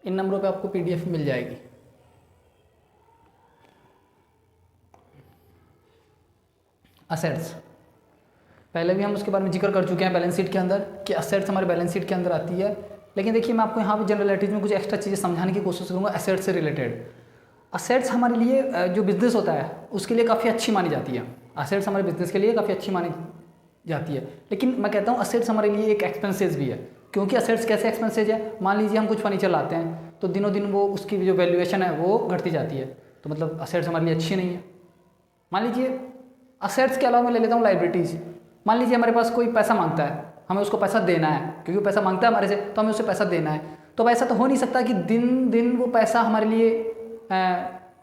इन नंबरों पे आपको PDF मिल जाएगी। असेट्स पहले भी हम उसके बारे में जिक्र कर चुके हैं बैलेंस शीट के अंदर कि असेट्स हमारे बैलेंस शीट के अंदर आती है। लेकिन देखिए मैं आपको यहाँ पे जनरलिटीज में कुछ एक्स्ट्रा चीज़ें समझाने की कोशिश करूँगा असेट्स से रिलेटेड। असेट्स हमारे लिए जो बिजनेस होता है उसके लिए काफ़ी अच्छी मानी जाती है। असेट्स हमारे बिजनेस के लिए काफ़ी अच्छी मानी जाती है, लेकिन मैं कहता हूँ असेट्स हमारे लिए एक एक्सपेंसेस भी है। क्योंकि असेट्स कैसे एक्सपेंसेज है, मान लीजिए हम कुछ फर्नीचर लाते हैं तो दिनों दिन वो उसकी जो वैल्यूएशन है वो घटती जाती है, तो मतलब असेट्स हमारे लिए अच्छी नहीं है। मान लीजिए असेट्स के अलावा मैं ले लेता हूँ लाइबिलिटीज़। मान लीजिए हमारे पास कोई पैसा मांगता है, हमें उसको पैसा देना है, क्योंकि वो पैसा मांगता है हमारे से तो हमें उसे पैसा देना है। तो अब ऐसा तो हो नहीं सकता कि दिन दिन वो पैसा हमारे लिए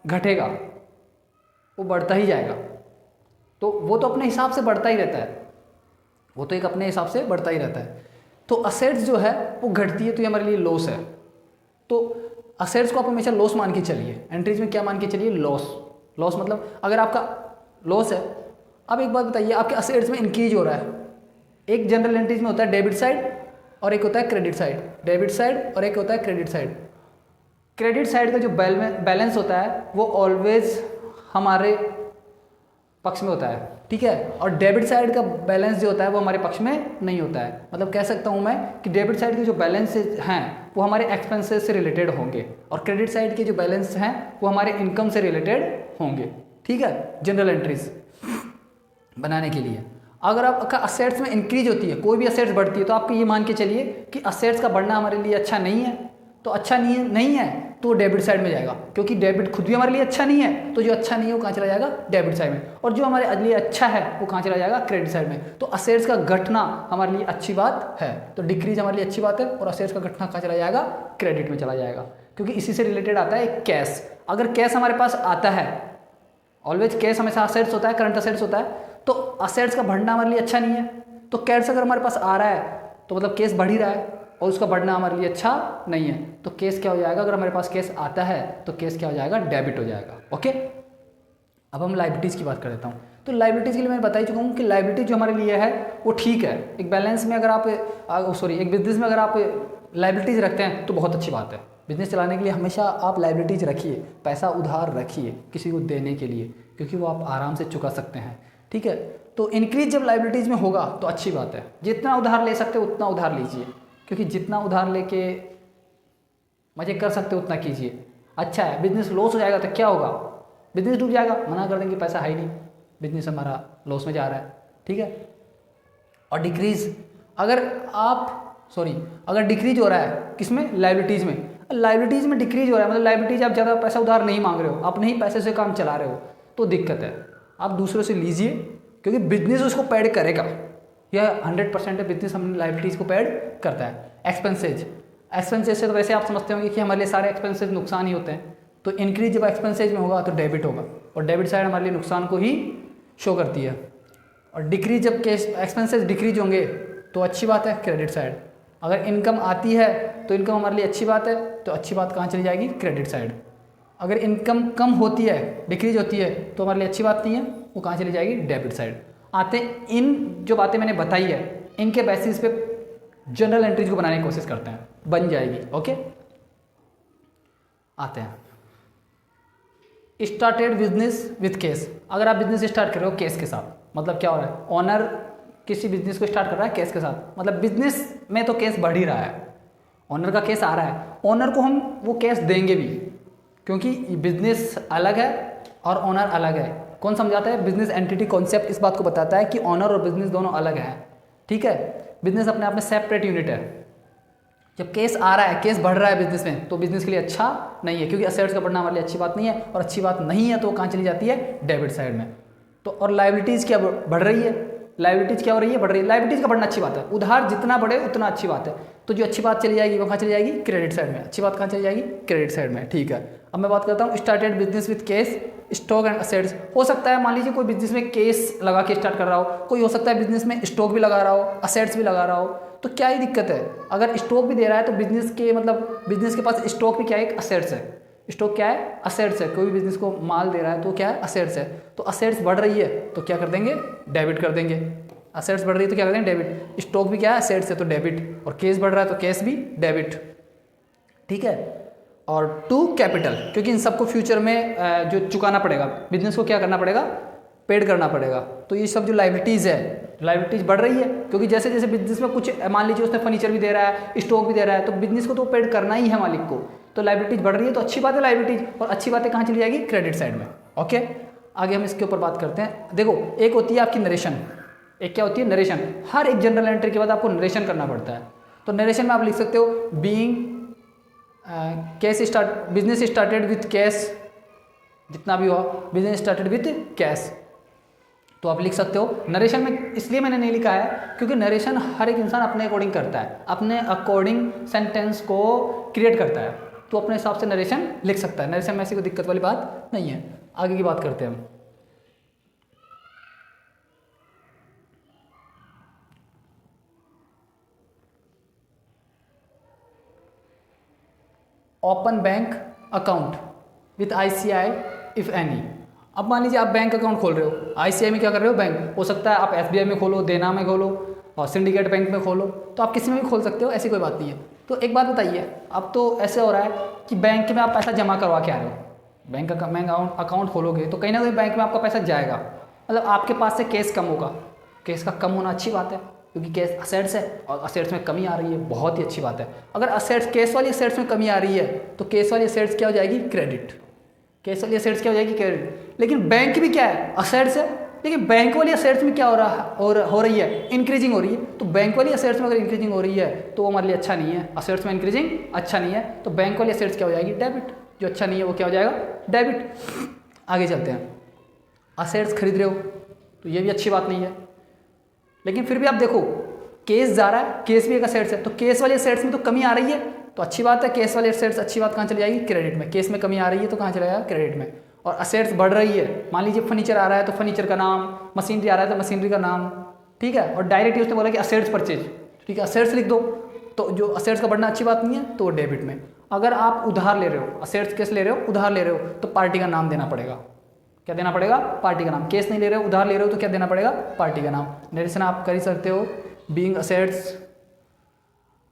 घटेगा, वो बढ़ता ही जाएगा। तो वो तो अपने हिसाब से बढ़ता ही रहता है, वो तो एक अपने हिसाब से बढ़ता ही रहता है। तो असेट्स जो है वो घटती है तो ये हमारे लिए लॉस है। तो असेट्स को आप हमेशा लॉस मान के चलिए, एंट्रीज में क्या मान के चलिए, लॉस। लॉस मतलब अगर आपका लॉस है, अब एक बात बताइए आपके असेट्स में इंक्रीज हो रहा है। एक जनरल एंट्रीज में होता है डेबिट साइड और एक होता है क्रेडिट साइड, डेबिट साइड और एक होता है क्रेडिट साइड। क्रेडिट साइड का जो बैलेंस होता है वो ऑलवेज हमारे पक्ष में होता है, ठीक है। और डेबिट साइड का बैलेंस जो होता है वो हमारे पक्ष में नहीं होता है। मतलब कह सकता हूँ मैं कि डेबिट साइड के जो बैलेंस हैं वो हमारे एक्सपेंसेस से रिलेटेड होंगे और क्रेडिट साइड के जो बैलेंस हैं वो हमारे इनकम से रिलेटेड होंगे, ठीक है। जनरल एंट्रीज बनाने के लिए अगर आपका असेट्स में इंक्रीज होती है, कोई भी असेट्स बढ़ती है, तो आपको ये मान के चलिए कि असेट्स का बढ़ना हमारे लिए अच्छा नहीं है। तो अच्छा नहीं है तो वो डेबिट साइड में जाएगा, क्योंकि डेबिट खुद भी हमारे लिए अच्छा नहीं है। तो जो अच्छा नहीं है वो कहाँ चला जाएगा, डेबिट साइड में। और जो हमारे लिए अच्छा है वो कहाँ चला जाएगा, क्रेडिट साइड में। तो असेट्स का घटना हमारे लिए अच्छी बात है, तो डिक्रीज हमारे लिए अच्छी बात है। और असेट्स का घटना कहाँ चला जाएगा, क्रेडिट में चला जाएगा, क्योंकि इसी से रिलेटेड आता है एक कैश। अगर कैश हमारे पास आता है, ऑलवेज कैश हमेशा असेट्स होता है, करंट असेट्स होता है, तो असेट्स का बढ़ना हमारे लिए अच्छा नहीं है। तो कैश अगर हमारे पास आ रहा है तो मतलब केस बढ़ ही रहा है और उसका बढ़ना हमारे लिए अच्छा नहीं है। तो केस क्या हो जाएगा, अगर हमारे पास केस आता है तो केस क्या हो जाएगा, डेबिट हो जाएगा। ओके, अब हम लाइबिलिटीज़ की बात कर लेता हूँ। तो लाइबिलिटीज़ के लिए मैं बता ही चुका हूँ कि लाइबिलिटी जो हमारे लिए है वो ठीक है। एक बैलेंस में अगर आप एक बिजनेस में अगर आप लाइबिलिटीज़ रखते हैं तो बहुत अच्छी बात है। बिजनेस चलाने के लिए हमेशा आप लाइबिलिटीज़ रखिए, पैसा उधार रखिए किसी को देने के लिए, क्योंकि वो आप आराम से चुका सकते हैं, ठीक है। तो इंक्रीज जब लाइबिलिटीज़ में होगा तो अच्छी बात है। जितना उधार ले सकते हो उतना उधार लीजिए, क्योंकि जितना उधार लेके मजे कर सकते हो उतना कीजिए, अच्छा है। बिजनेस लॉस हो जाएगा तो क्या होगा, बिजनेस डूब जाएगा, मना कर देंगे पैसा है ही नहीं, बिजनेस हमारा लॉस में जा रहा है, ठीक है। और डिक्रीज अगर डिक्रीज हो रहा है किसमें, लाइबिलिटीज़ में। लाइबिलिटीज़ में डिक्रीज हो रहा है मतलब लाइबिलिटीज़ आप ज़्यादा पैसा उधार नहीं मांग रहे हो, अपने ही पैसे से काम चला रहे हो, तो दिक्कत है। आप दूसरों से लीजिए, क्योंकि बिजनेस उसको पेड करेगा, यह 100% है। बिजनेस हम लाइबिलिटीज़ को पेड करता है। एक्सपेंसेज से तो वैसे आप समझते होंगे कि हमारे लिए सारे एक्सपेंसेज नुकसान ही होते हैं। तो इंक्रीज जब एक्सपेंसेज में होगा तो डेबिट होगा, और डेबिट साइड हमारे लिए नुकसान को ही शो करती है। और डिक्रीज जब एक्सपेंसेज डिक्रीज होंगे तो अच्छी बात है, क्रेडिट साइड। अगर इनकम आती है तो इनकम हमारे लिए अच्छी बात है, तो अच्छी बात कहाँ चली जाएगी, क्रेडिट साइड। अगर इनकम कम होती है, डिक्रीज होती है, तो हमारे लिए अच्छी बात नहीं है, वो कहाँ चली जाएगी, डेबिट साइड। आते इन जो बातें मैंने बताई है इनके बेसिस पे जनरल एंट्रीज को बनाने की कोशिश करते हैं, बन जाएगी। ओके, आते हैं स्टार्टेड बिजनेस विथ केस। अगर आप बिजनेस स्टार्ट कर रहे हो केस के साथ, मतलब क्या हो रहा है, ओनर किसी बिजनेस को स्टार्ट कर रहा है केस के साथ, मतलब बिजनेस में तो केस बढ़ ही रहा है, ओनर का केस आ रहा है, ओनर को हम वो केस देंगे भी, क्योंकि बिजनेस अलग है और ओनर अलग है। कौन समझाता है, बिजनेस एंटिटी कॉन्सेप्ट इस बात को बताता है कि ओनर और बिजनेस दोनों अलग हैं, ठीक है। बिजनेस अपने आप में सेपरेट यूनिट है। जब केस आ रहा है, केस बढ़ रहा है बिजनेस में, तो बिजनेस के लिए अच्छा नहीं है, क्योंकि असेट्स का बढ़ना हमारे लिए अच्छी बात नहीं है, और अच्छी बात नहीं है तो कहाँ चली जाती है, डेबिट साइड में। तो और लाइबिलिटीज़ क्या बढ़ रही है, लाइबिलिटीज़ क्या हो रही है, बढ़ रही है। लाइबिलिटीज़ का बढ़ना अच्छी बात है, उधार जितना बढ़े उतना अच्छी बात है। तो जो अच्छी बात चली जाएगी वो कहाँ चली जाएगी, क्रेडिट साइड में। अच्छी बात कहाँ चली जाएगी, क्रेडिट साइड में, ठीक है। अब मैं बात करता हूँ started business with cash, stock and assets. हो सकता है मान लीजिए कोई बिजनेस में केस लगा के स्टार्ट कर रहा हो, कोई हो सकता है बिजनेस में स्टॉक भी लगा रहा हो, असेट्स भी लगा रहा हो, तो क्या ही दिक्कत है। अगर स्टॉक भी दे रहा है तो बिजनेस के मतलब बिजनेस के पास स्टॉक भी क्या है, एक असेट्स है। स्टॉक क्या है, असेट्स है। कोई भी बिजनेस को माल दे रहा है तो क्या है, असेट्स है। तो असेट्स बढ़ रही है तो क्या कर देंगे, डेबिट कर देंगे। असेट्स बढ़ रही है तो क्या कर देंगे, डेबिट। स्टॉक भी क्या है, असेट्स है तो डेबिट, और केस बढ़ रहा है तो केस भी डेबिट, ठीक है। और टू कैपिटल, क्योंकि इन सबको फ्यूचर में जो चुकाना पड़ेगा, बिजनेस को क्या करना पड़ेगा, पेड करना पड़ेगा। तो ये सब जो लाइबिलिटीज़ है, लाइबिलिटीज़ बढ़ रही है, क्योंकि जैसे जैसे बिजनेस में कुछ मान लीजिए उसने फर्नीचर भी दे रहा है, स्टॉक भी दे रहा है, तो बिजनेस को तो पेड करना ही है मालिक को, तो लाइबिलिटीज़ बढ़ रही है, तो अच्छी बात है लाइबिलिटीज़, और अच्छी बातें कहाँ चली जाएगी, क्रेडिट साइड में। ओके, आगे हम इसके ऊपर बात करते हैं। देखो, एक होती है आपकी नरेशन, एक क्या होती है, नरेशन। हर एक जनरल एंट्री के बाद आपको नरेशन करना पड़ता है। तो नरेशन में आप लिख सकते हो being cash start, business started with cash, जितना भी हो बिजनेस स्टार्टेड विथ कैश, तो आप लिख सकते हो नरेशन में। इसलिए मैंने नहीं लिखा है क्योंकि नरेशन हर एक इंसान अपने अकॉर्डिंग करता है, अपने अकॉर्डिंग सेंटेंस को क्रिएट करता है, तो अपने हिसाब से नरेशन लिख सकता है। नरेशन में ऐसी कोई दिक्कत वाली बात नहीं है। आगे की बात करते हैं हम। Open bank account with ICI if any. अब मान लीजिए आप बैंक अकाउंट खोल रहे हो, ICI में क्या कर रहे हो, बैंक, हो सकता है आप SBI में खोलो, देना में खोलो, और सिंडिकेट बैंक में खोलो, तो आप किसी में भी खोल सकते हो, ऐसी कोई बात नहीं है। तो एक बात बताइए, अब तो ऐसे हो रहा है कि बैंक में आप पैसा जमा करवा के आ रहे हो, बैंक अकाउंट खोलोगे तो कहीं ना कहीं बैंक में आपका पैसा जाएगा, मतलब आपके पास से केस कम होगा। केस का कम होना अच्छी बात है, क्योंकि केस असेट्स है और असेट्स में कमी आ रही है, बहुत ही अच्छी बात है। अगर असेट्स, केस वाली असेट्स में कमी आ रही है तो केस वाली असेट्स क्या हो जाएगी, क्रेडिट। केस वाली असेट्स क्या हो जाएगी, क्रेडिट। लेकिन बैंक भी क्या है, असेट्स है, लेकिन बैंक वाली असेट्स में क्या हो रहा है, और हो रही है, इंक्रीजिंग हो रही है। तो बैंक वाली असेट्स में अगर इंक्रीजिंग हो रही है तो वो हमारे लिए अच्छा नहीं है। असेट्स में इंक्रीजिंग अच्छा नहीं है, तो बैंक वाली असेट्स क्या हो जाएगी, डेबिट। जो अच्छा नहीं है वो क्या हो जाएगा, डेबिट। आगे चलते हैं। असेट्स खरीद रहे हो तो ये भी अच्छी बात नहीं है, लेकिन फिर भी आप देखो केस जा रहा है, केस भी एक असेट्स है, तो केस वाली असेट्स में तो कमी आ रही है, तो अच्छी बात है। केस वाली असेट्स अच्छी बात कहाँ चली जाएगी, क्रेडिट में। केस में कमी आ रही है तो कहाँ चला जाएगा, क्रेडिट में। और असेट्स बढ़ रही है, मान लीजिए फर्नीचर आ रहा है तो फर्नीचर का नाम, मशीनरी आ रहा है तो मशीनरी का नाम, ठीक है। और डायरेक्ट उसने बोला कि असेट्स परचेज, ठीक है, असेट्स लिख दो, तो जो असेट्स का बढ़ना अच्छी बात नहीं है, तो वो डेबिट में। अगर आप उधार ले रहे हो, असेट्स कैसे ले रहे हो, उधार ले रहे हो, तो पार्टी का नाम देना पड़ेगा। क्या देना पड़ेगा, पार्टी का नाम। केस नहीं ले रहे हो, उधार ले रहे हो, तो क्या देना पड़ेगा, पार्टी का नाम। नरेशन आप कर ही सकते हो, बीइंग असेट्स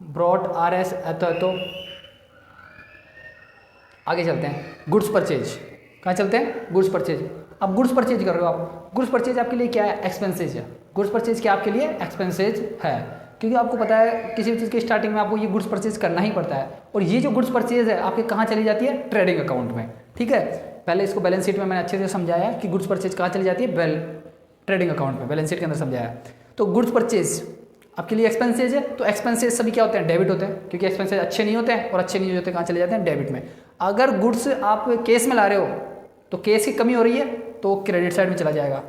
ब्रॉट RS तो। आगे चलते हैं, गुड्स परचेज। कहाँ चलते हैं, गुड्स परचेज। अब गुड्स परचेज कर रहे हो आप, गुड्स परचेज आपके लिए क्या है, एक्सपेंसेज है। गुड्स परचेज क्या आपके लिए, एक्सपेंसेज है, क्योंकि आपको पता है किसी भी चीज़ की स्टार्टिंग में आपको ये गुड्स परचेज करना ही पड़ता है। और ये जो गुड्स परचेज है आपके कहाँ चली जाती है, ट्रेडिंग अकाउंट में, ठीक है। पहले इसको बैलेंस शीट में मैंने अच्छे से समझाया कि गुड्स परचेज कहाँ चली जाती है, ट्रेडिंग अकाउंट में, बैलेंस शीट के अंदर समझाया। तो गुड्स परचेज आपके लिए एक्सपेंसेज है, तो एक्सपेंसेज सभी क्या होते हैं, डेबिट होते हैं, क्योंकि एक्सपेंसेज अच्छे नहीं होते हैं, और अच्छे नहीं होते कहाँ चले जाते हैं, डेबिट में। अगर गुड्स आप केस में ला रहे हो तो केस की कमी हो रही है तो क्रेडिट साइड में चला जाएगा।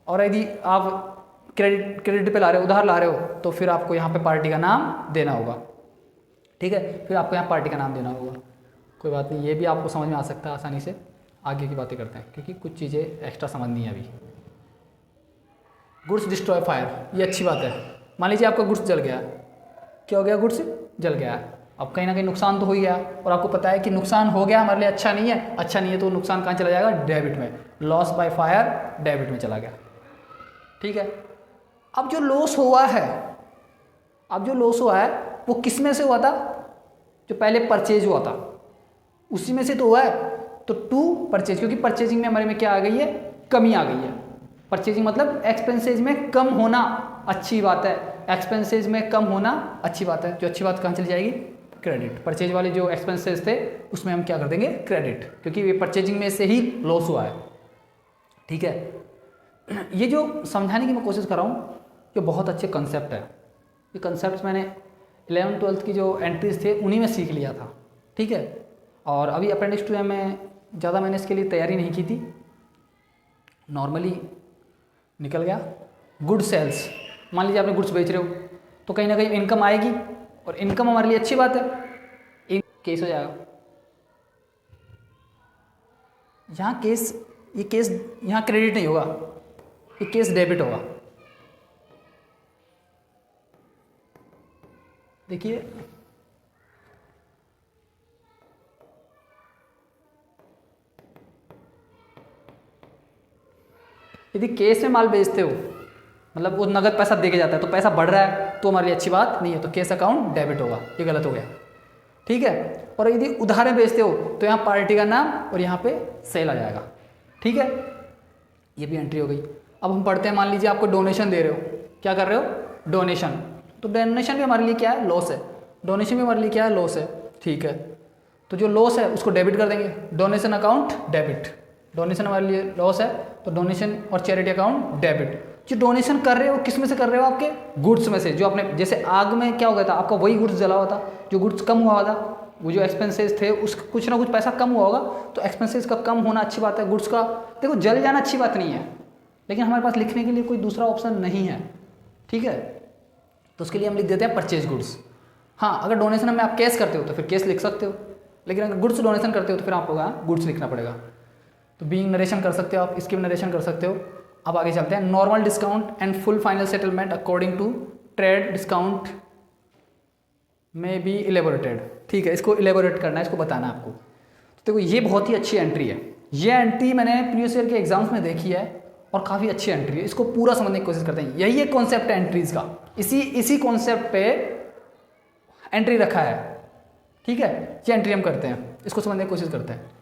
और यदि आप क्रेडिट पे ला रहे हो, उधार ला रहे हो, तो फिर आपको यहाँ पे पार्टी का नाम देना होगा, ठीक है। फिर आपको यहाँ पार्टी का नाम देना होगा, कोई बात नहीं, ये भी आपको समझ में आ सकता है आसानी से। आगे की बातें करते हैं, क्योंकि कुछ चीज़ें एक्स्ट्रा समझनी है अभी। गुड्स डिस्ट्रॉय फायर, ये अच्छी बात है। मान लीजिए आपका गुड्स जल गया, क्या हो गया, गुड्स जल गया। अब कहीं ना कहीं नुकसान तो हो ही गया, और आपको पता है कि नुकसान हो गया हमारे लिए अच्छा नहीं है, अच्छा नहीं है, तो नुकसान कहाँ चला जाएगा, डेबिट में। लॉस बाय फायर डेबिट में चला गया, ठीक है। अब जो लॉस हुआ है, अब जो लॉस हुआ है वो किस में से हुआ था, जो पहले परचेज हुआ था उसी में से तो हुआ है। तो टू परचेज, क्योंकि परचेजिंग में हमारे में क्या आ गई है, कमी आ गई है। परचेजिंग मतलब एक्सपेंसेज में कम होना, अच्छी बात है। एक्सपेंसेज में कम होना अच्छी बात है, जो अच्छी बात कहाँ चली जाएगी, क्रेडिट। परचेज वाले जो एक्सपेंसेस थे उसमें हम क्या कर देंगे, क्रेडिट, क्योंकि ये परचेजिंग में से ही लॉस हुआ है, ठीक है। ये जो समझाने की मैं कोशिश कर रहा हूँ ये बहुत अच्छे कंसेप्ट है। ये कंसेप्ट मैंने 11th-12th की जो एंट्रीज थे उन्हीं में सीख लिया था, ठीक है। और अभी अपेंडिक्स 2 में ज़्यादा मैंने इसके लिए तैयारी नहीं की थी, नॉर्मली निकल गया। गुड सेल्स, मान लीजिए आपने गुड्स बेच रहे हो तो कहीं ना कहीं इनकम आएगी, और इनकम हमारे लिए अच्छी बात है। केस हो जाएगा यहाँ, केस, ये केस यहाँ क्रेडिट नहीं होगा, ये केस डेबिट होगा। देखिए यदि केस में माल बेचते हो, मतलब वो नगद पैसा दे के जाता है, तो पैसा बढ़ रहा है तो हमारे लिए अच्छी बात नहीं है, तो केस अकाउंट डेबिट होगा, ये गलत हो गया। ठीक है। और यदि उधार में बेचते हो तो यहाँ पार्टी का नाम और यहाँ पे सेल आ जाएगा, ठीक है। ये भी एंट्री हो गई। अब हम पढ़ते हैं, मान लीजिए आपको डोनेशन दे रहे हो, क्या कर रहे हो, डोनेशन। तो डोनेशन भी हमारे लिए क्या है, लॉस है। डोनेशन भी हमारे लिए क्या है, लॉस है, ठीक है। तो जो लॉस है उसको डेबिट कर देंगे, डोनेशन अकाउंट डेबिट। डोनेशन हमारे लिए लॉस है तो डोनेशन और चैरिटी अकाउंट डेबिट। जो डोनेशन कर रहे हो किस में से कर रहे हो, आपके गुड्स में से, जो आपने, जैसे आग में क्या हो गया था, आपका वही गुड्स जला हुआ था, जो गुड्स कम हुआ था, वो जो एक्सपेंसेस थे उस कुछ ना कुछ पैसा कम हुआ होगा, तो एक्सपेंसेस का कम होना अच्छी बात है। गुड्स का देखो जल जाना अच्छी बात नहीं है, लेकिन हमारे पास लिखने के लिए कोई दूसरा ऑप्शन नहीं है, ठीक है। तो उसके लिए हम लिख देते हैं परचेज गुड्स। हाँ, अगर डोनेशन में आप कैश करते हो तो फिर कैश लिख सकते हो, लेकिन अगर गुड्स डोनेशन करते हो तो फिर आपको यहाँ गुड्स लिखना पड़ेगा। तो बीइंग नरेशन कर सकते हो आप, इसकी भी नरेशन कर सकते हो। अब आगे चलते हैं, normal discount and full final settlement according to trade discount में बी इलेबोरेटेड, ठीक है। इसको इलेबोरेट करना है, इसको बताना है आपको। तो देखो ये बहुत ही अच्छी एंट्री है, ये एंट्री मैंने प्रीवियस ईयर के एग्जाम्स में देखी है और काफ़ी अच्छी एंट्री है। इसको पूरा समझने की कोशिश करते हैं, यही एक कॉन्सेप्ट है एंट्रीज का, इसी कॉन्सेप्ट पे एंट्री रखा है, ठीक है। ये एंट्री हम करते हैं, इसको समझने की कोशिश करते हैं।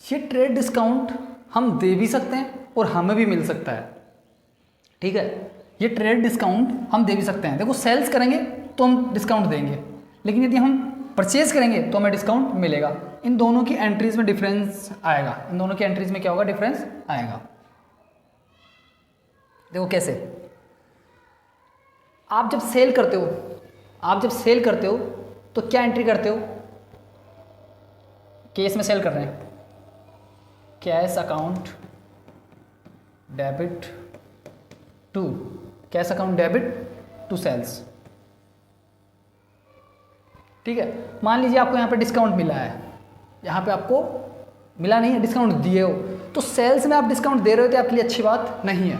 ये ट्रेड डिस्काउंट हम दे भी सकते हैं और हमें भी मिल सकता है, ठीक है। ये ट्रेड डिस्काउंट हम दे भी सकते हैं, देखो सेल्स करेंगे तो हम डिस्काउंट देंगे, लेकिन यदि हम परचेज करेंगे तो हमें डिस्काउंट मिलेगा। इन दोनों की एंट्रीज में डिफरेंस आएगा, इन दोनों की एंट्रीज में क्या होगा, डिफरेंस आएगा। देखो कैसे, आप जब सेल करते हो तो क्या एंट्री करते हो, केस में सेल कर रहे हैं, cash account debit to cash account debit to sales, ठीक है। मान लीजिए आपको यहाँ पे डिस्काउंट मिला है, यहाँ पे आपको मिला नहीं है, डिस्काउंट दिए हो, तो सेल्स में आप डिस्काउंट दे रहे हो तो आपके लिए अच्छी बात नहीं है।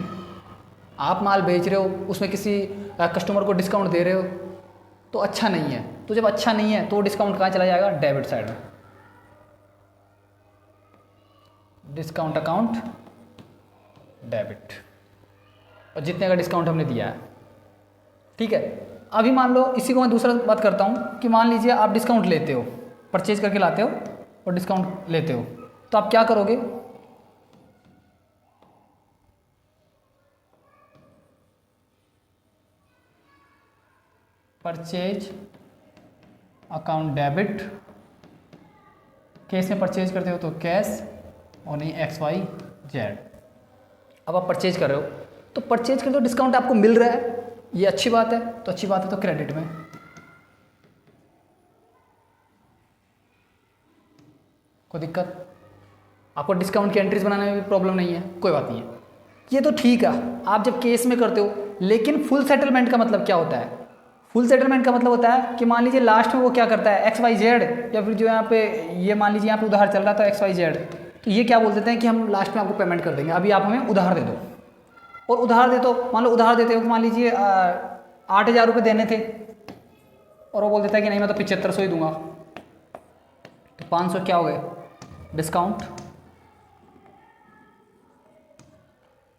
आप माल बेच रहे हो, उसमें किसी कस्टमर को डिस्काउंट दे रहे हो तो अच्छा नहीं है। तो जब अच्छा नहीं है तो डिस्काउंट कहाँ चला जाएगा, डेबिट साइड में, डिस्काउंट अकाउंट डेबिट, और जितने का डिस्काउंट हमने दिया है, ठीक है। अभी मान लो, इसी को मैं दूसरा बात करता हूँ कि मान लीजिए आप डिस्काउंट लेते हो, परचेज करके लाते हो और डिस्काउंट लेते हो, तो आप क्या करोगे, परचेज अकाउंट डेबिट, कैश में परचेज करते हो तो कैश और नहीं XYZ। अब आप परचेज कर रहे हो तो परचेज करते हो, डिस्काउंट आपको मिल रहा है, ये अच्छी बात है, तो अच्छी बात है तो क्रेडिट में। कोई दिक्कत, आपको डिस्काउंट की एंट्रीज बनाने में भी प्रॉब्लम नहीं है, कोई बात नहीं है, ये तो ठीक है। आप जब केस में करते हो, लेकिन फुल सेटलमेंट का मतलब क्या होता है, फुल सेटलमेंट का मतलब होता है कि मान लीजिए लास्ट में वो क्या करता है, XYZ, या फिर जो यहाँ पे ये मान लीजिए यहाँ पे उधार चल रहा था XYZ, तो ये क्या बोल देते हैं कि हम लास्ट में आपको पेमेंट कर देंगे, अभी आप हमें उधार दे दो। और उधार दे तो मान लो उधार देते हो, मान लीजिए 8,000 रुपये देने थे, और वो बोल देता है कि नहीं मैं तो 7500 ही दूंगा, तो 500 क्या हो गए, डिस्काउंट,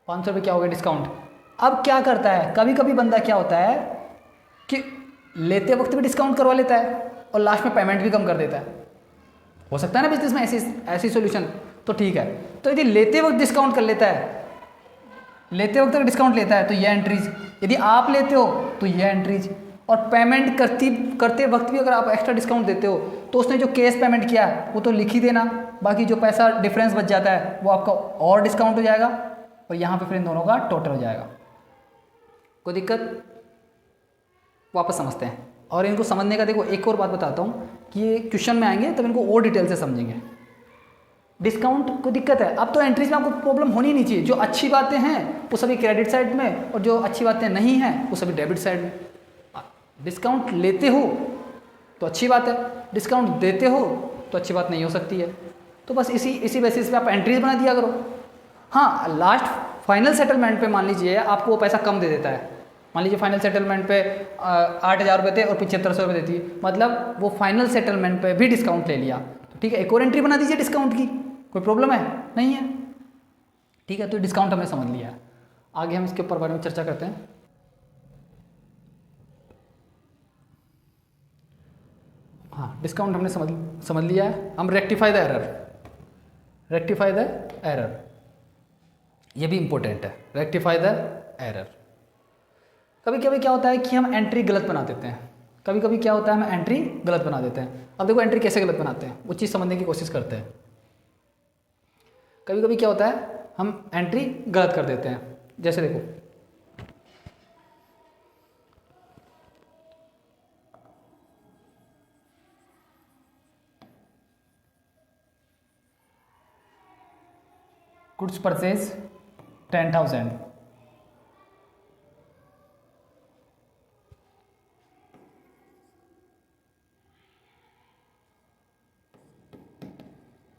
500 रुपये क्या हो गए, डिस्काउंट। अब क्या करता है, कभी कभी बंदा क्या होता है कि लेते वक्त भी डिस्काउंट करवा लेता है और लास्ट में पेमेंट भी कम कर देता है। हो सकता है ना बिजनेस में ऐसी सॉल्यूशन, तो ठीक है। तो यदि लेते वक्त डिस्काउंट कर लेता है, लेते वक्त अगर डिस्काउंट लेता है तो यह एंट्रीज, यदि आप लेते हो तो यह एंट्रीज, और पेमेंट करते वक्त भी अगर आप एक्स्ट्रा डिस्काउंट देते हो तो उसने जो कैश पेमेंट किया वो तो लिख ही देना, बाकी जो पैसा डिफरेंस बच जाता है वो आपका और डिस्काउंट हो जाएगा, और यहाँ पे फिर इन दोनों का टोटल हो जाएगा। कोई दिक्कत, वापस समझते हैं। और इनको समझने का देखो एक और बात बताता हूँ कि ये क्वेश्चन में आएंगे तब इनको और डिटेल से समझेंगे। डिस्काउंट को दिक्कत है, अब तो एंट्रीज में आपको प्रॉब्लम होनी नहीं चाहिए, जो अच्छी बातें हैं वो सभी क्रेडिट साइड में और जो अच्छी बातें नहीं हैं वो सभी डेबिट साइड में। डिस्काउंट लेते हो तो अच्छी बात है, डिस्काउंट देते हो तो अच्छी बात नहीं हो सकती है। तो बस इसी बेसिस पे आप एंट्रीज बना दिया करो। हाँ, लास्ट फाइनल सेटलमेंट पे मान लीजिए आपको वो पैसा कम दे देता है। मान लीजिए फाइनल सेटलमेंट पे 8,000 रुपये थे और 7500 रुपये देती है, मतलब वो फाइनल सेटलमेंट पे भी डिस्काउंट ले लिया, तो ठीक है, एक और एंट्री बना दीजिए डिस्काउंट की, कोई प्रॉब्लम है नहीं है, ठीक है। तो डिस्काउंट हमने समझ लिया है, आगे हम इसके ऊपर बारे में चर्चा करते हैं। हाँ, डिस्काउंट हमने समझ लिया है। हम रेक्टिफाई द एरर, ये भी इंपॉर्टेंट है, रेक्टिफाई द एरर। कभी कभी क्या होता है कि हम एंट्री गलत बना देते हैं, कभी कभी क्या होता है हम एंट्री गलत बना देते हैं। अब देखो एंट्री कैसे गलत बनाते हैं, वो चीज़ समझने की कोशिश करते हैं। कभी कभी क्या होता है हम एंट्री गलत कर देते हैं, जैसे देखो goods purchase 10,000,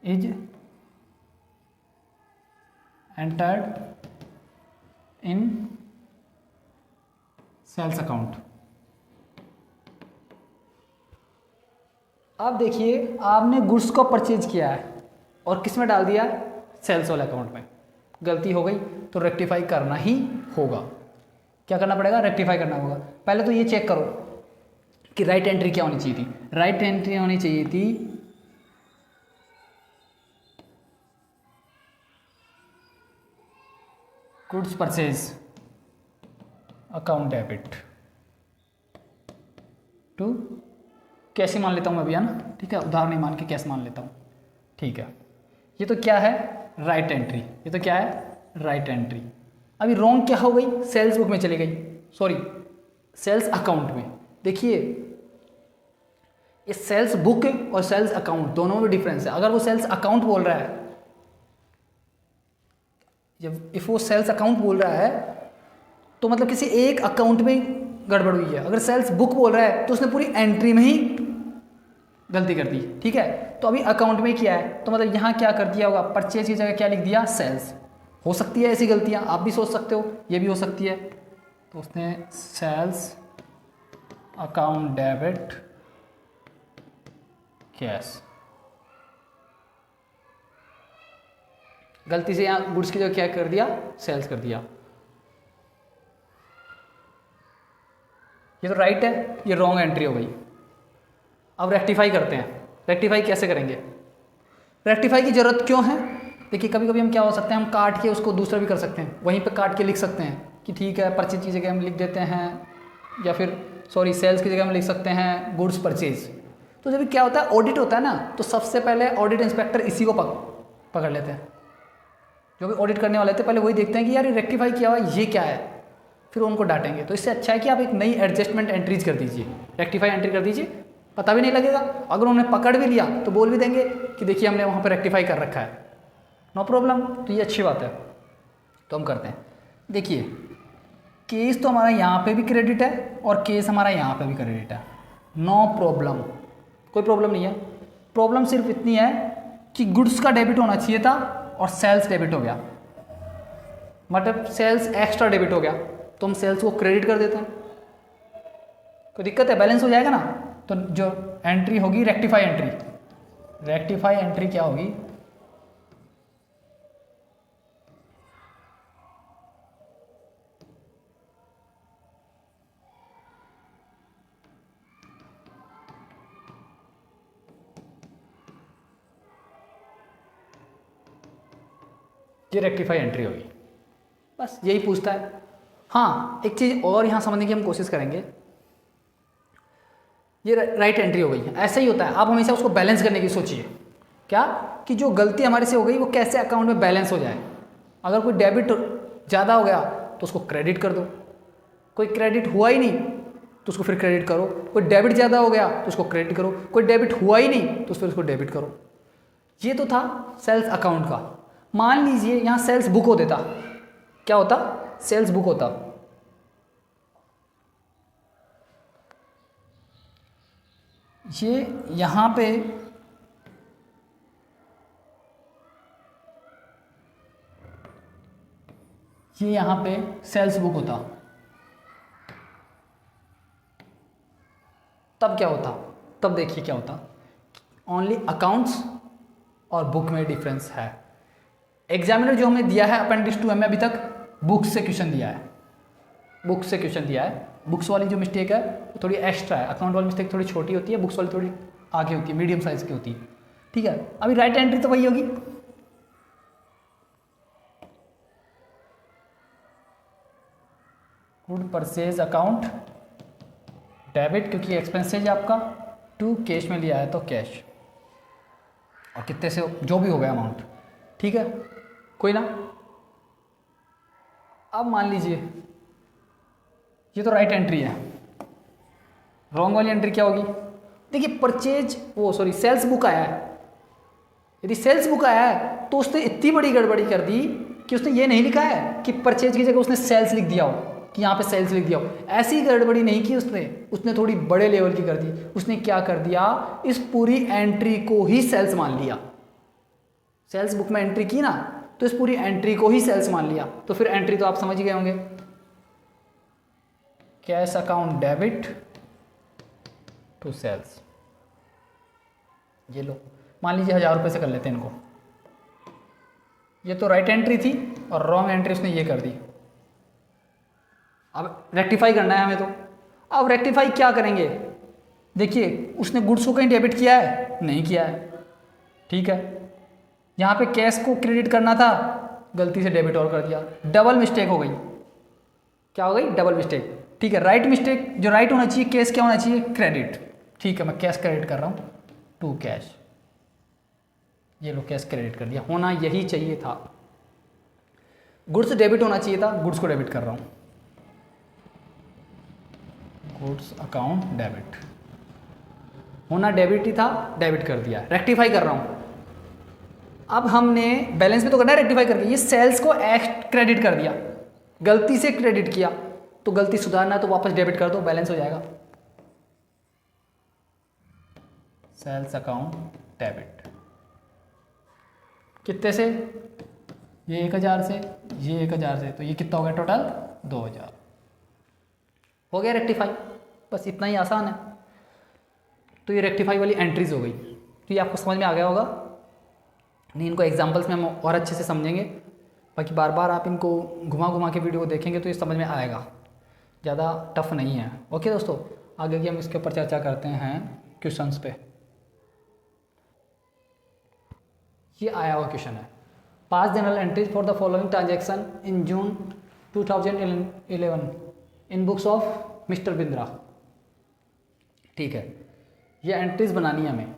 is entered in sales account. अब देखिए आपने गुड्स को परचेज किया है और किस में डाल दिया, सेल्स वाले अकाउंट में। गलती हो गई तो रेक्टिफाई करना ही होगा। क्या करना पड़ेगा, रेक्टिफाई करना होगा। पहले तो ये चेक करो कि राइट एंट्री क्या होनी चाहिए थी। राइट एंट्री होनी चाहिए थी goods purchase account debit to, कैसे मान लेता हूँ मैं अभी, है ना, ठीक है, उधार नहीं मान के कैसे मान लेता हूँ, ठीक है। ये तो क्या है, राइट एंट्री, ये तो क्या है, राइट एंट्री। अभी रॉन्ग क्या हो गई, सेल्स बुक में चली गई, सॉरी सेल्स अकाउंट में। देखिए ये सेल्स बुक और सेल्स अकाउंट दोनों में डिफरेंस है। अगर वो सेल्स अकाउंट बोल रहा है, जब इफ वो सेल्स अकाउंट बोल रहा है तो मतलब किसी एक अकाउंट में गड़बड़ हुई है। अगर सेल्स बुक बोल रहा है तो उसने पूरी एंट्री में ही गलती कर दी, ठीक है। तो अभी अकाउंट में किया है तो मतलब यहाँ क्या कर दिया होगा, परचेज की जगह क्या लिख दिया, सेल्स। हो सकती है ऐसी गलतियाँ, आप भी सोच सकते हो, ये भी हो सकती है। तो उसने सेल्स अकाउंट डेबिट कैश, गलती से यहाँ गुड्स की जगह क्या कर दिया, सेल्स कर दिया। ये तो राइट है, ये रॉन्ग एंट्री हो गई। अब रेक्टिफाई करते हैं। रेक्टिफाई कैसे करेंगे, रेक्टिफाई की ज़रूरत क्यों है। देखिए कभी कभी हम क्या हो सकते हैं, हम काट के उसको दूसरा भी कर सकते हैं, वहीं पे काट के लिख सकते हैं कि ठीक है परचेज की जगह हम लिख देते हैं, या फिर सॉरी सेल्स की जगह हम लिख सकते हैं गुड्स परचेज। तो जब क्या होता है, ऑडिट होता है ना, तो सबसे पहले ऑडिट इंस्पेक्टर इसी को पकड़ लेते हैं। जो भी ऑडिट करने वाले थे पहले वही देखते हैं कि यार ये रेक्टिफाई किया हुआ ये क्या है, फिर उनको डांटेंगे। तो इससे अच्छा है कि आप एक नई एडजस्टमेंट एंट्रीज कर दीजिए, रेक्टिफाई एंट्री कर दीजिए, पता भी नहीं लगेगा। अगर उन्होंने पकड़ भी लिया तो बोल भी देंगे कि देखिए हमने वहाँ पर रेक्टिफाई कर रखा है, नो प्रॉब्लम। तो ये अच्छी बात है, तो हम करते हैं। देखिए केस तो हमारा यहाँ पे भी क्रेडिट है और केस हमारा यहाँ पे भी क्रेडिट है, नो प्रॉब्लम, कोई प्रॉब्लम नहीं है। प्रॉब्लम सिर्फ इतनी है कि गुड्स का डेबिट होना चाहिए था और सेल्स डेबिट हो गया, मतलब सेल्स एक्स्ट्रा डेबिट हो गया, तो हम सेल्स को क्रेडिट कर देते हैं। कोई दिक्कत है, बैलेंस हो जाएगा ना। तो जो एंट्री होगी रेक्टिफाई एंट्री, रेक्टिफाई एंट्री क्या होगी, ये रेक्टिफाई एंट्री होगी, बस यही पूछता है। हाँ एक चीज़ और यहाँ समझने की हम कोशिश करेंगे, ये राइट एंट्री हो गई है, ऐसा ही होता है। आप हमेशा उसको बैलेंस करने की सोचिए, क्या कि जो गलती हमारे से हो गई वो कैसे अकाउंट में बैलेंस हो जाए। अगर कोई डेबिट ज़्यादा हो गया तो उसको क्रेडिट कर दो, कोई क्रेडिट हुआ ही नहीं तो उसको फिर क्रेडिट करो, कोई डेबिट ज़्यादा हो गया तो उसको क्रेडिट करो, कोई डेबिट हुआ ही नहीं तो फिर उसको डेबिट करो। ये तो था सेल्स अकाउंट का। मान लीजिए यहाँ सेल्स बुक हो देता, क्या होता, सेल्स बुक होता, ये यहाँ पे ये यहाँ पे सेल्स बुक होता, तब क्या होता, तब देखिए क्या होता, ओनली अकाउंट्स और बुक में डिफरेंस है। एग्जामिनर जो हमें दिया है अपेंडिक्स 2 में अभी तक बुक से क्वेश्चन दिया है, बुक से क्वेश्चन दिया है। बुक्स वाली जो मिस्टेक है वो थोड़ी एक्स्ट्रा है, अकाउंट वाली मिस्टेक थोड़ी छोटी होती है, बुक्स वाली थोड़ी आगे होती है, मीडियम साइज की होती है। ठीक है, अभी राइट एंट्री तो वही होगी, गुड परचेज अकाउंट डेबिट, क्योंकि एक्सपेंसेज आपका टू कैश में लिया है तो कैश, और कितने से जो भी हो गया अमाउंट। ठीक है, कोई ना। अब मान लीजिए ये तो राइट एंट्री है, रॉन्ग वाली एंट्री क्या होगी, देखिए परचेज वो सॉरी सेल्स बुक आया है, यदि सेल्स बुक आया है तो उसने इतनी बड़ी गड़बड़ी कर दी कि उसने ये नहीं लिखा है कि परचेज की जगह उसने सेल्स लिख दिया हो, कि यहाँ पे सेल्स लिख दिया हो। ऐसी गड़बड़ी नहीं की उसने थोड़ी बड़े लेवल की कर दी। उसने क्या कर दिया, इस पूरी एंट्री को ही सेल्स मान लिया। सेल्स बुक में एंट्री की ना, तो इस पूरी एंट्री को ही सेल्स मान लिया। तो फिर एंट्री तो आप समझ ही गए होंगे, cash account debit to sales. ये लो, मान लीजिए 1000 रुपये से कर लेते हैं इनको। ये तो राइट एंट्री थी और रॉन्ग एंट्री उसने ये कर दी। अब रेक्टिफाई करना है हमें, तो अब रेक्टिफाई क्या करेंगे, देखिए उसने गुड्स को कहीं डेबिट किया है, नहीं किया है। ठीक है, यहाँ पे कैश को क्रेडिट करना था, गलती से डेबिट और कर दिया, डबल मिस्टेक हो गई। क्या हो गई, डबल मिस्टेक। ठीक है, राइट मिस्टेक, जो राइट होना चाहिए कैश क्या होना चाहिए, क्रेडिट। ठीक है, मैं कैश क्रेडिट कर रहा हूँ टू कैश, ये लो कैश क्रेडिट कर दिया, होना यही चाहिए था। गुड्स डेबिट होना चाहिए था, गुड्स को डेबिट कर रहा हूँ, गुड्स अकाउंट डेबिट, होना डेबिट ही था, डेबिट कर दिया, रेक्टिफाई कर रहा हूँ। अब हमने बैलेंस में तो करना है रेक्टिफाई करके, ये सेल्स को क्रेडिट कर दिया, गलती से क्रेडिट किया, तो गलती सुधारना है तो वापस डेबिट कर दो, बैलेंस हो जाएगा। सेल्स अकाउंट डेबिट कितने से, ये 1000 से, ये 1000 से, तो ये कितना हो गया टोटल 2000। हो गया रेक्टिफाई, बस इतना ही आसान है। तो ये रेक्टिफाई वाली एंट्रीज हो गई। तो ये आपको समझ में आ गया होगा, नहीं इनको एग्जांपल्स में हम और अच्छे से समझेंगे, बाकी बार बार आप इनको घुमा घुमा के वीडियो को देखेंगे तो ये समझ में आएगा, ज़्यादा टफ नहीं है। ओके दोस्तों, आगे की हम इसके ऊपर चर्चा करते हैं क्वेश्चंस पे। ये आया हुआ क्वेश्चन है, pass journal entries for the following transaction in June 2011 in books of mister Bindra. ठीक है, ये एंट्रीज बनानी है हमें।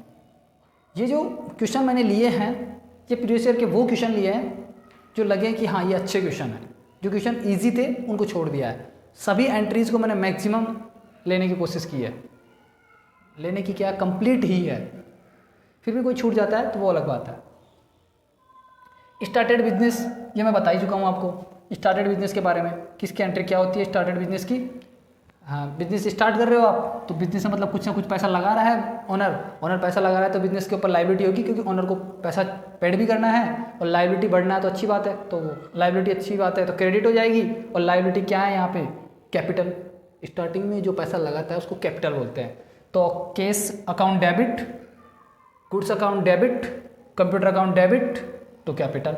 ये जो क्वेश्चन मैंने लिए हैं, ये प्रीवियस ईयर के वो क्वेश्चन लिए हैं जो लगे कि हाँ ये अच्छे क्वेश्चन हैं। जो क्वेश्चन इजी थे उनको छोड़ दिया है, सभी एंट्रीज को मैंने मैक्सिमम लेने की कोशिश की है, लेने की क्या कंप्लीट ही है, फिर भी कोई छूट जाता है तो वो अलग बात है। स्टार्टेड बिजनेस, ये मैं बता ही चुका हूँ आपको स्टार्टेड बिजनेस के बारे में, किसकी एंट्री क्या होती है स्टार्टेड बिजनेस की। हाँ, बिजनेस स्टार्ट कर रहे हो आप, तो बिजनेस में मतलब कुछ ना कुछ पैसा लगा रहा है ओनर पैसा लगा रहा है, तो बिजनेस के ऊपर लाइबिलिटी होगी, क्योंकि ओनर को पैसा पेड भी करना है और लाइबिलिटी बढ़ना है तो अच्छी बात है, तो लाइबिलिटी अच्छी बात है तो क्रेडिट हो जाएगी। और लाइबिलिटी क्या है यहाँ पे, कैपिटल। स्टार्टिंग में जो पैसा लगाता है उसको कैपिटल बोलते हैं। तो cash account debit, goods account debit, computer account debit to capital.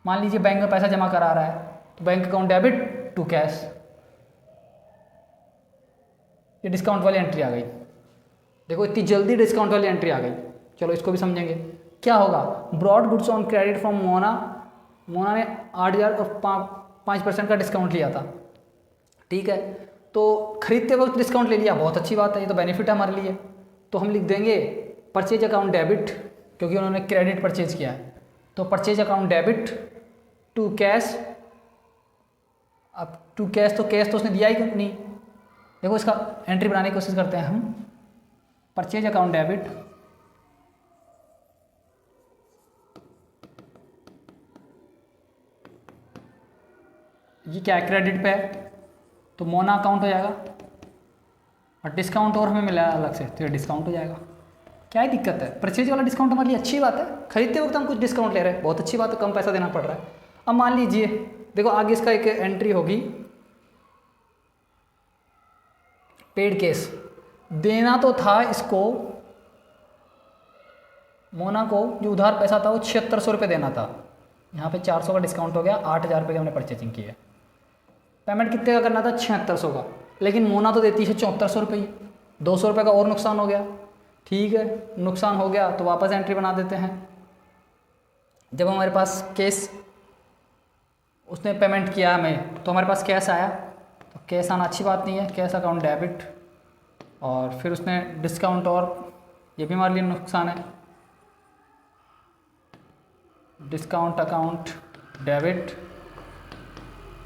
मान लीजिए बैंक में पैसा जमा करा रहा है, तो bank account debit to cash. ये डिस्काउंट वाली एंट्री आ गई, देखो इतनी जल्दी डिस्काउंट वाली एंट्री आ गई। चलो इसको भी समझेंगे क्या होगा। Brought goods on credit from Mona ने 8000 और 5% का डिस्काउंट लिया था। ठीक है, तो खरीदते वक्त डिस्काउंट ले लिया, बहुत अच्छी बात है, ये तो बेनिफिट है हमारे लिए। तो हम लिख देंगे परचेज अकाउंट डेबिट, क्योंकि उन्होंने क्रेडिट परचेज किया है, तो purchase account debit to cash. अब टू कैश, तो कैश तो उसने दिया ही नहीं। देखो इसका एंट्री बनाने की कोशिश करते हैं हम, परचेज अकाउंट डेबिट ये क्या है, क्रेडिट पे है, तो मोना अकाउंट हो जाएगा, और डिस्काउंट और हमें मिला अलग से, तो ये डिस्काउंट हो जाएगा। क्या ही दिक्कत है, परचेज वाला डिस्काउंट हमारे लिए अच्छी बात है, खरीदते वक्त हम कुछ डिस्काउंट ले रहे हैं, बहुत अच्छी बात है, कम पैसा देना पड़ रहा है। अब मान लीजिए देखो आगे इसका एक एंट्री होगी पेड केस। देना तो था इसको, मोना को जो उधार पैसा था वो 7600 रुपये देना था। यहाँ पे 400 का डिस्काउंट हो गया, 8000 रुपये की हमने परचेजिंग की है। पेमेंट कितने का करना था? 7600 का, लेकिन मोना तो देती है 7400 रुपये ही, 200 रुपये का और नुकसान हो गया। ठीक है, नुकसान हो गया तो वापस एंट्री बना देते हैं। जब हमारे पास केस, उसने पेमेंट किया हमें तो हमारे पास कैश आया, तो कैश आना अच्छी बात नहीं है, कैश अकाउंट डेबिट, और फिर उसने डिस्काउंट, और ये भी हमारे लिए नुकसान है। Discount account debit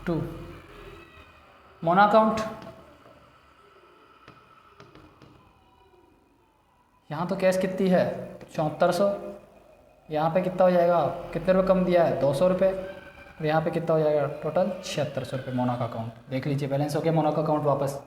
to Mona account. यहाँ तो कैश कितनी है? 7400। यहाँ पे कितना हो जाएगा? कितने रुपये कम दिया है? 200 रुपये। और यहाँ पे कितना हो जाएगा? टोटल 7600 रुपये मोना का अकाउंट। देख लीजिए बैलेंस हो गया मोना का अकाउंट वापस।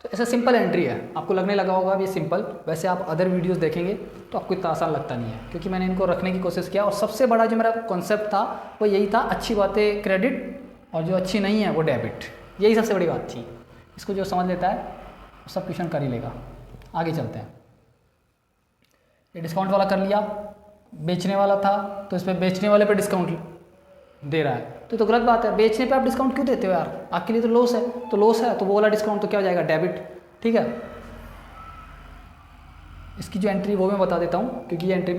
तो ऐसा सिंपल एंट्री है, आपको लगने लगा होगा ये सिंपल, वैसे आप अदर वीडियोस देखेंगे तो आपको इतना आसान लगता नहीं है, क्योंकि मैंने इनको रखने की कोशिश किया। और सबसे बड़ा जो मेरा कॉन्सेप्ट था वो यही था, अच्छी बातें क्रेडिट और जो अच्छी नहीं है वो डेबिट, यही सबसे बड़ी बात थी। इसको जो समझ लेता है वो सब क्वेश्चन कर ही लेगा। आगे चलते हैं। ये डिस्काउंट वाला कर लिया, बेचने वाला था तो इस पर बेचने वाले पे डिस्काउंट दे रहा है, तो गलत बात है। बेचने पे आप डिस्काउंट क्यों देते हो यार? आपके लिए तो लॉस है, तो लॉस है तो वो वाला डिस्काउंट तो क्या हो जाएगा? डेबिट। ठीक है, इसकी जो एंट्री वो मैं बता देता हूँ, क्योंकि ये एंट्री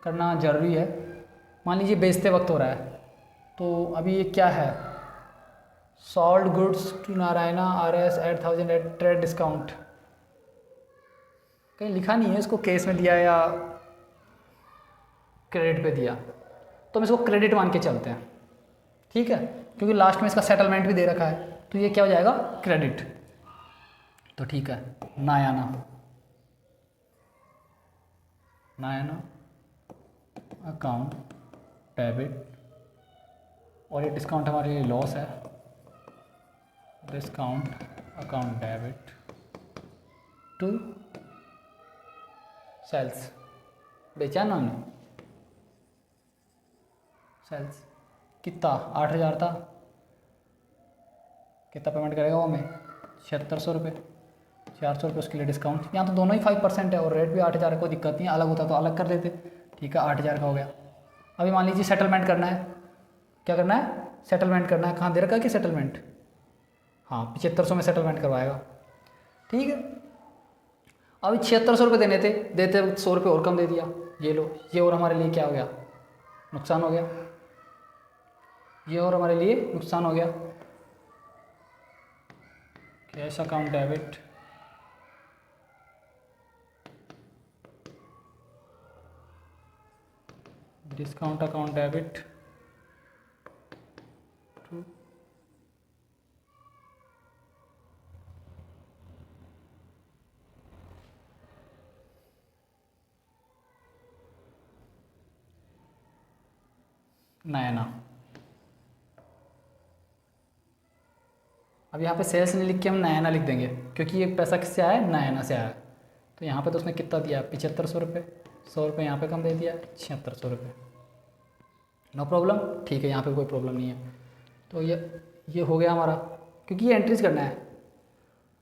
करना ज़रूरी है। मान लीजिए बेचते वक्त हो रहा है, तो अभी ये क्या है? Sold goods to Narayana RS 8000 at trade discount. कहीं लिखा नहीं है इसको केस में दिया या क्रेडिट पे दिया, तो हम इसको क्रेडिट मान के चलते हैं। ठीक है, क्योंकि लास्ट में इसका सेटलमेंट भी दे रखा है, तो ये क्या हो जाएगा? क्रेडिट। तो ठीक है, नायाना अकाउंट डेबिट, और ये डिस्काउंट हमारे लिए लॉस है। Discount account debit to sales. बेचा ना हमने, सेल्स कितना? 8000 था। कितना पेमेंट करेगा वो हमें? 7600 रुपये। 400 रुपये उसके लिए डिस्काउंट। यहाँ तो दोनों ही 5% है और रेट भी 8000 है, कोई दिक्कत नहीं है। अलग होता तो अलग कर देते। ठीक है, 8000 का हो गया। अभी मान लीजिए सेटलमेंट करना है। क्या करना है? सेटलमेंट करना है। कहाँ दे रखा है कि सेटलमेंट? हाँ, 7500 में सेटलमेंट करवाएगा। ठीक है, अभी 7600 रुपये देने थे, देते 100 रुपये और कम दे दिया। ये लो, ये और हमारे लिए क्या हो गया? नुकसान हो गया। ये और हमारे लिए नुकसान हो गया। Cash account debit discount account debit to Naina. अब यहाँ पे सेल्स नहीं लिख के हम नैना लिख देंगे, क्योंकि ये पैसा किससे आया है? नैना से आया है। तो यहाँ पे तो उसने कितना दिया? 7500 रुपये। 100 रुपये यहाँ पे कम दे दिया, 7600 रुपये। No problem. ठीक है, यहाँ पे कोई प्रॉब्लम नहीं है। तो ये हो गया हमारा, क्योंकि ये एंट्रीज करना है।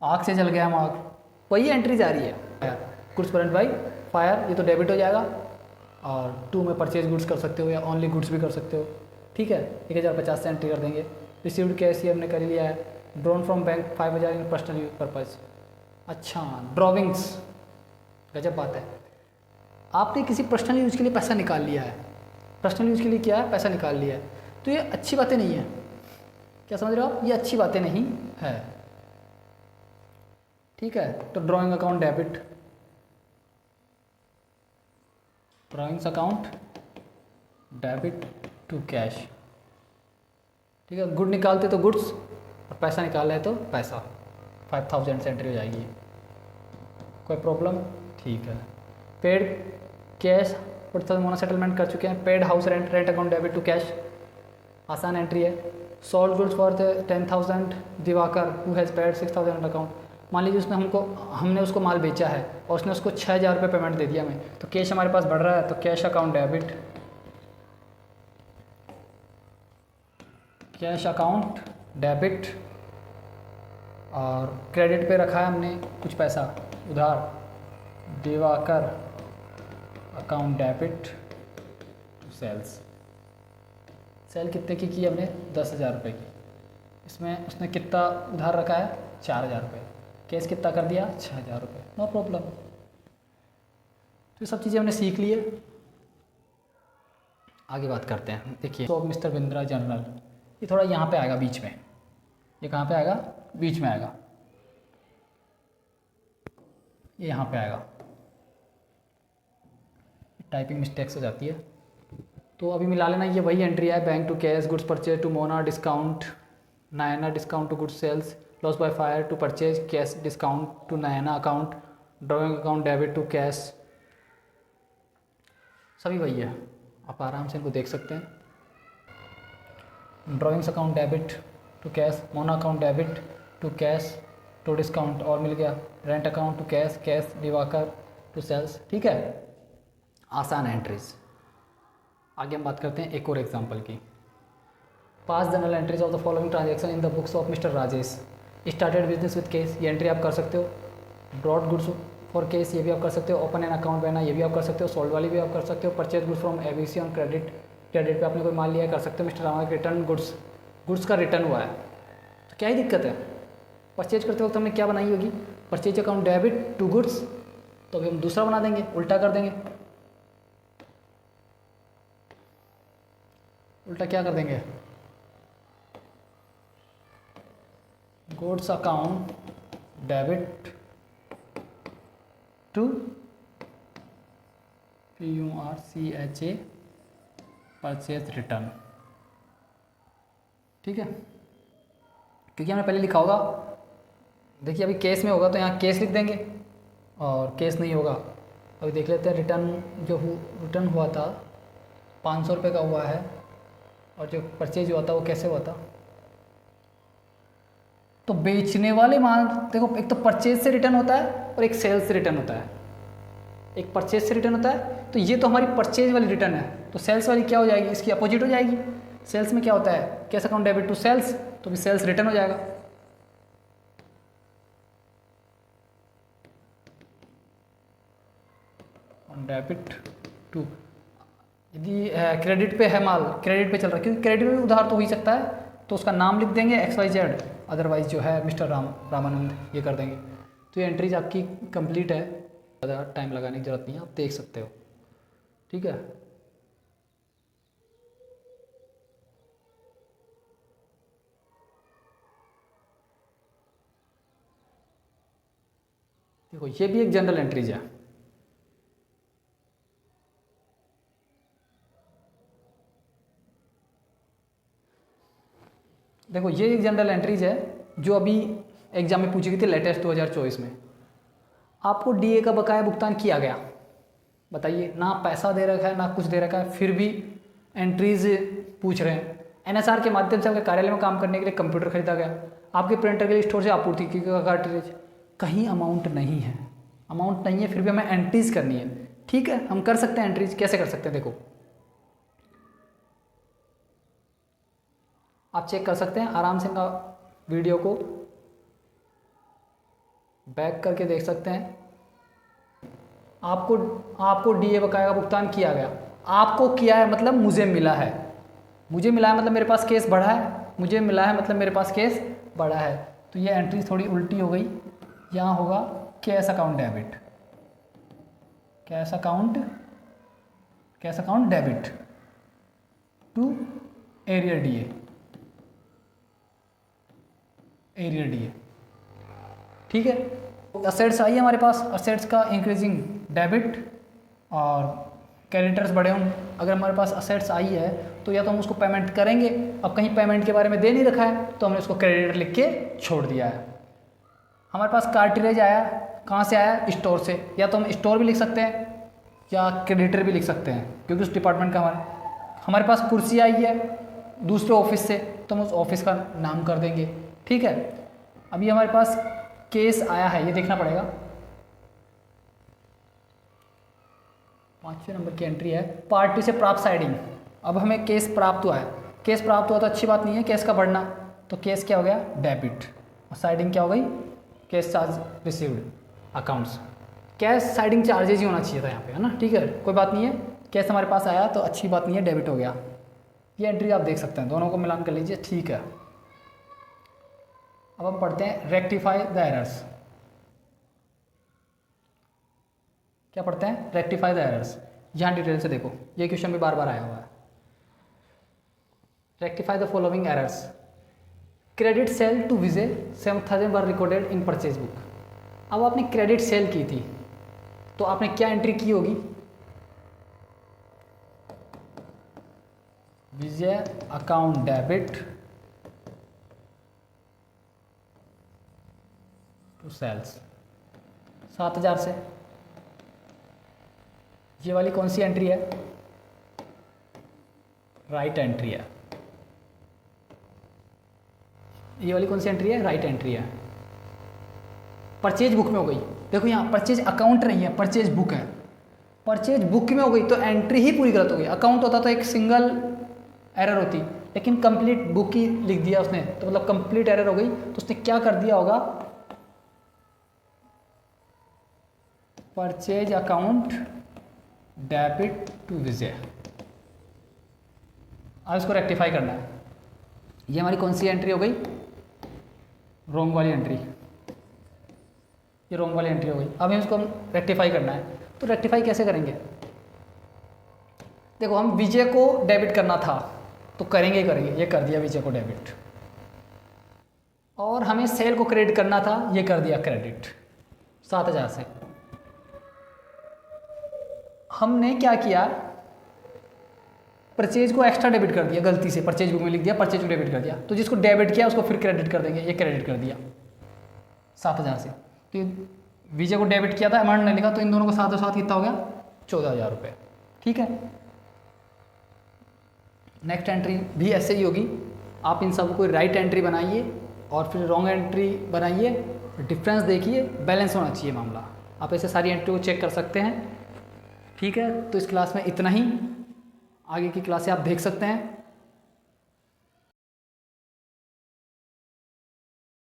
आग से जल गया हम, आग, वही एंट्रीज आ रही है। गुड्स बर्न बाई फायर, ये तो डेबिट हो जाएगा। और 2 में परचेज गुड्स कर सकते हो या ओनली गुड्स भी कर सकते हो। ठीक है, 1050 से एंट्री कर देंगे। रिसीव्ड कैश ये हमने कर लिया है। Drawn from bank 5000 in personal use purpose. अच्छा, ड्रॉविंग्स, गजब बात है। आपने किसी पर्सनल यूज के लिए पैसा निकाल लिया है। पर्सनल यूज के लिए क्या है? पैसा निकाल लिया है। तो ये अच्छी बातें नहीं है। क्या समझ रहे हो आप? ये अच्छी बातें नहीं है। ठीक है, तो drawing account debit, drawings account debit to cash. ठीक है, गुड निकालते तो गुड्स और पैसा निकाल रहे तो पैसा। 5000 से एंट्री हो जाएगी। कोई प्रॉब्लम? ठीक है। पेड कैश मोना सेटलमेंट कर चुके हैं। Paid house rent, rent account debit to cash, आसान एंट्री है। Sold goods for 10,000 Divakar who has paid 6000 account. मान लीजिए हमने उसको माल बेचा है और उसने उसको 6000 रुपये पेमेंट दे दिया हमें, तो कैश हमारे पास बढ़ रहा है, तो cash account debit cash account debit, और क्रेडिट पे रखा है हमने कुछ पैसा उधार, Divakar account debit to sales. Sale कितने की हमने 10,000 रुपये की, इसमें उसने कितना उधार रखा है 4,000 रुपये, कैश कितना कर दिया 6,000 रुपये, नो प्रॉब्लम। तो ये सब चीज़ें हमने सीख ली है। आगे बात करते हैं। देखिए तो मिस्टर बिंद्रा जनरल, ये थोड़ा यहाँ पे आएगा बीच में, ये कहाँ पे आएगा, बीच में आएगा, ये यहाँ पे आएगा, टाइपिंग मिस्टेक्स हो जाती है। तो अभी मिला लेना, ये वही एंट्री है, bank to cash, goods purchase to Mona discount, Nayana discount to goods sales, loss by fire to purchase, cash discount to Nayana account, drawing account debit to cash, सभी वही है, आप आराम से इनको देख सकते हैं। Drawings account debit to cash, Mona account debit to cash to discount, और मिल गया rent account to cash, cash Divakar to sales. ठीक है, आसान एंट्रीज। आगे हम बात करते हैं एक और एग्जांपल की। Pass journal entries of the following transaction in the books of mister Rajesh. Started business with cash, ये एंट्री आप कर सकते हो। ब्रॉड गुड्स फॉर केस, ये भी आप कर सकते हो। ओपन एन अकाउंट बैना, ये भी आप कर सकते हो। सोल्ड वाली भी आप कर सकते हो। Purchase goods from ABC on credit, credit पे आपने कोई माल लिया है, कर सकते हो। Mister Rama return goods, goods का रिटर्न हुआ है, तो क्या ही दिक्कत है। परचेज करते वक्त हमने क्या बनाई होगी, purchase account debit to goods, तो अभी हम दूसरा बना देंगे, उल्टा कर देंगे। उल्टा क्या कर देंगे, goods account debit to PURCHA purchase return. ठीक है, क्योंकि हमने पहले लिखा होगा, देखिए अभी केस में होगा तो यहाँ केस लिख देंगे, और केस नहीं होगा अभी देख लेते हैं। रिटर्न जो रिटर्न हुआ था 500 रुपये का हुआ है, और जो परचेज हुआ था वो कैसे हुआ था, तो बेचने वाले माल, देखो एक तो परचेज से रिटर्न होता है और एक सेल्स से रिटर्न होता है। एक परचेज से रिटर्न होता है, तो ये तो हमारी परचेज वाली रिटर्न है, तो सेल्स वाली क्या हो जाएगी, इसकी अपोजिट हो जाएगी। सेल्स में क्या होता है, cash account debit to sales, तो भी सेल्स रिटर्न हो जाएगा। डेबिट टू, यदि क्रेडिट पे है माल, क्रेडिट पे चल रहा है, क्योंकि क्रेडिट में उधार तो हो ही सकता है, तो उसका नाम लिख देंगे XYZ, अदरवाइज जो है मिस्टर रामानंद, ये कर देंगे। तो ये एंट्रीज आपकी कंप्लीट है, ज़्यादा टाइम लगाने की जरूरत नहीं है, आप देख सकते हो। ठीक है, देखो ये भी एक जनरल एंट्रीज है। देखो ये एक जनरल एंट्रीज है जो अभी एग्जाम में पूछी गई थी लेटेस्ट 2024 में। आपको DA का बकाया भुगतान किया गया, बताइए, ना पैसा दे रखा है ना कुछ दे रखा है, फिर भी एंट्रीज पूछ रहे हैं। NSR के माध्यम से आपके कार्यालय में काम करने के लिए कंप्यूटर खरीदा गया, आपके प्रिंटर के लिए स्टोर से आपूर्ति की कार्ट्रिज, कहीं अमाउंट नहीं है, अमाउंट नहीं है, फिर भी हमें एंट्रीज करनी है। ठीक है, हम कर सकते हैं एंट्रीज, कैसे कर सकते हैं, देखो आप चेक कर सकते हैं आराम से, इनका वीडियो को बैक करके देख सकते हैं। आपको DA बकाया का भुगतान किया गया, आपको किया है मतलब मुझे मिला है, मुझे मिला है मतलब मेरे पास केस बढ़ा है, मुझे मिला है मतलब मेरे पास केस बढ़ा है। तो ये एंट्री थोड़ी उल्टी हो गई, यहाँ होगा cash account debit, cash account debit to arrear DA। ठीक है, असेट्स आई है हमारे पास, असेट्स का इंक्रीजिंग डेबिट और क्रेडिटर्स बढ़े हों। अगर हमारे पास असेट्स आई है तो या तो हम उसको पेमेंट करेंगे, अब कहीं पेमेंट के बारे में दे नहीं रखा है तो हमने उसको क्रेडिटर लिख के छोड़ दिया है। हमारे पास कार्टिलेज आया, कहाँ से आया, स्टोर से, या तो हम स्टोर भी लिख सकते हैं या क्रेडिटर भी लिख सकते हैं, क्योंकि उस डिपार्टमेंट का हमारे पास कुर्सी आई है दूसरे ऑफिस से, तो हम उस ऑफिस का नाम कर देंगे। ठीक है, अभी हमारे पास केस आया है, ये देखना पड़ेगा, 5वें नंबर की एंट्री है, पार्टी से प्राप्त साइडिंग। अब हमें केस प्राप्त हुआ है, कैश प्राप्त हुआ तो अच्छी बात नहीं है कैश का बढ़ना, तो कैश क्या हो गया डेबिट, और साइडिंग क्या हो गई cash charge received accounts. Cash siding charges ही होना चाहिए था यहाँ पे, है ना, ठीक है, कोई बात नहीं है, कैश हमारे पास आया तो अच्छी बात नहीं है, डेबिट हो गया। ये एंट्री आप देख सकते हैं, दोनों को मिलान कर लीजिए, ठीक है। अब हम पढ़ते हैं रेक्टिफाई द एरर्स। क्या पढ़ते हैं, रेक्टिफाई द एरर्स। यहाँ डिटेल से देखो, ये क्वेश्चन भी बार बार आया हुआ है। Rectify the following errors. Credit sale to Vijay 7,000 were recorded in purchase book. अब आपने क्रेडिट सेल की थी तो आपने क्या एंट्री की होगी, विजय अकाउंट डेबिट टू सेल्स 7,000 से। ये वाली कौन सी एंट्री है, राइट एंट्री है। ये वाली कौन सी एंट्री है, राइट एंट्री है। परचेज बुक में हो गई, देखो यहाँ परचेज अकाउंट नहीं है, परचेज बुक है, परचेज बुक में हो गई तो एंट्री ही पूरी गलत हो गई। अकाउंट होता तो एक सिंगल एरर होती, लेकिन कंप्लीट बुक ही लिख दिया उसने, तो मतलब कंप्लीट एरर हो गई। तो उसने क्या कर दिया होगा, परचेज अकाउंट डेबिट टू विजय। अब इसको रेक्टिफाई करना है। ये हमारी कौन सी एंट्री हो गई, रॉन्ग वाली एंट्री, ये रॉन्ग वाली एंट्री हो गई। अब इसको हम रेक्टिफाई करना है, तो रेक्टिफाई कैसे करेंगे, देखो हम विजय को डेबिट करना था तो करेंगे ही करेंगे, ये कर दिया विजय को डेबिट, और हमें सेल को क्रेडिट करना था, ये कर दिया क्रेडिट 7,000 से। हमने क्या किया, परचेज को एक्स्ट्रा डेबिट कर दिया, गलती से परचेज बुक में लिख दिया, परचेज को डेबिट कर दिया, तो जिसको डेबिट किया उसको फिर क्रेडिट कर देंगे, ये क्रेडिट कर दिया 7,000 से। तो विजय को डेबिट किया था, अमाउंट नहीं लिखा, तो इन दोनों को साथ और साथ कितना हो गया 14,000 रुपये, ठीक है। नेक्स्ट एंट्री भी ऐसे ही होगी, आप इन सब को राइट एंट्री बनाइए और फिर रॉन्ग एंट्री बनाइए, डिफरेंस देखिए, बैलेंस होना चाहिए मामला। आप ऐसे सारी एंट्री को चेक कर सकते हैं, ठीक है। तो इस क्लास में इतना ही, आगे की क्लासें आप देख सकते हैं।